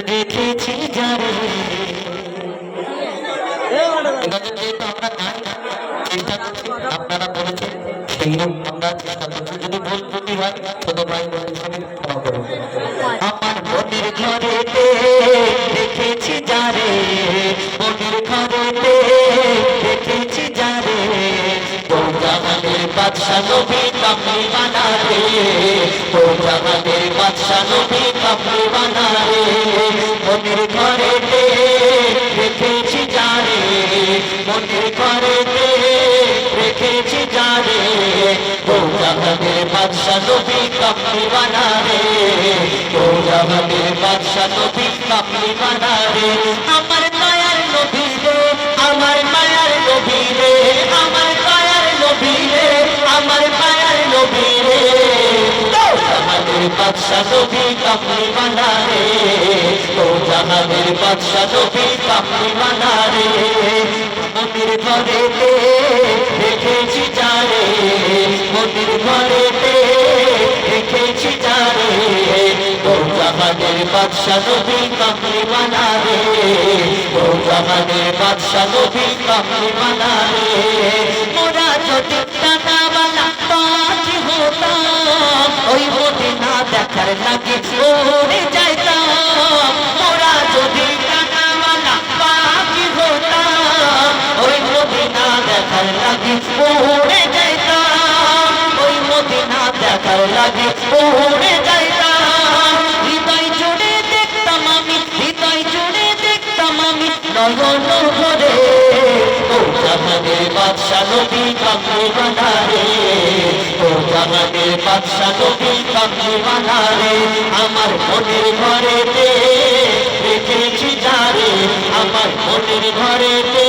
রেখেছি যারে আপনারা বলেছেন সেই আমরা চেষ্টা করছি যদি ভুল ত্রুটি হয় ছোট ভাই ক্ষমা করুন আমার মনের ঘরেতে রেখেছি যারে মনের ঘরেতে রেখেছি যারে জাহানের বাদশা নবী কামলি বানারে ও জাহানের বাদশা নবী কামলি বানারে মনের ঘরেতে রেখেছি যারে মনের ঘরেতে রেখেছি যারে ও জাহানের বাদশা নবী কামলি বানারে ও জাহানের বাদশা নবী কামলি বানারে আমার মায়ার নবী রে আমার মায়ার নবী রে আমার মায়ার নবী রে আমার মায়ার নবী রে জাহানের বাদশা নবী কামলি বানারে ও জাহানের বাদশা নবী কামলি বানারে মনের ঘরেতে রেখেছি যারে মনের ঘরেতে রেখেছি যারে ও জাহানের বাদশা নবী কামলি বানারে ও জাহানের বাদশা নবী কামলি বানারে মোরা যদি টাকাওয়ালা পাখি হতাম ওই মদিনা দেখার লাগে উড়ে যাইতাম মোরা যদি টাকাওয়ালা পাখি হতাম ওই মদিনা দেখার লাগে উড়ে যাইতাম ওই মদিনা দেখার লাগে উড়ে যাইতাম হৃদয় জুড়ে দেখতাম আমি হৃদয় জুড়ে দেখতাম আমি নয়ন ভরে ও জাহানের বাদশা নবী কামলি বানারে ও জাহানের বাদশা নবী কামলি বানারে আমার মনের ঘরেতে রেখেছি যারে আমার মনের ঘরেতে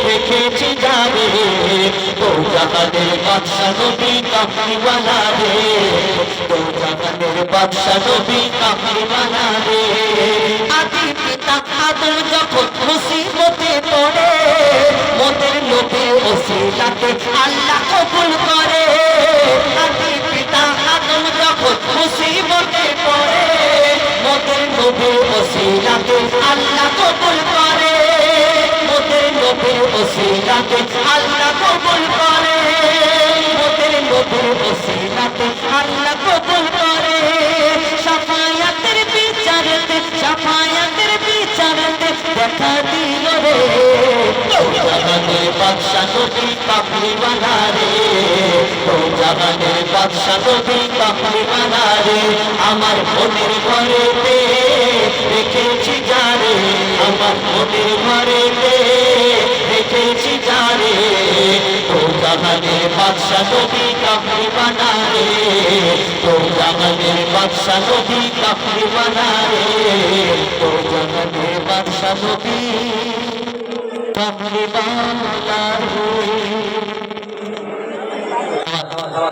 রেখেছি যারে ও জাহানের বাদশা নবী কামলি বানারে ও জাহানের বাদশা নবী কামলি বানারে আদি পিতা আদম যখন মুসিবতে পড়ে মোদের নবী ওসিলাতে আল্লাহ কবুল করে আদি পিতা আদম যখন মুসিবতে পড়ে মোদের নবী ওসিলাতে আল্লাহ কবুল করে মোদের নবী ওসিলাতে আল্লাহ কবুল করে মোদের নবী ওসিলাতে আল্লাহ কবুল করে শাফায়াতের বিচারতে শাফায়াতের বিচারতে দেখা দিল রে জাহানের বাদশা নবী কামলি বানারে ও জাহানের বাদশা নবী কামলি বানারে আমার মনের ঘরেতে রেখেছি যারে আমার মনের ঘরেতে রেখেছি যারে ও জাহানের বাদশা নবী কামলি বানারে ও জাহানের বাদশা নবী কামলি বানারে ও জাহানের বাদশা নবী কামলি বানারে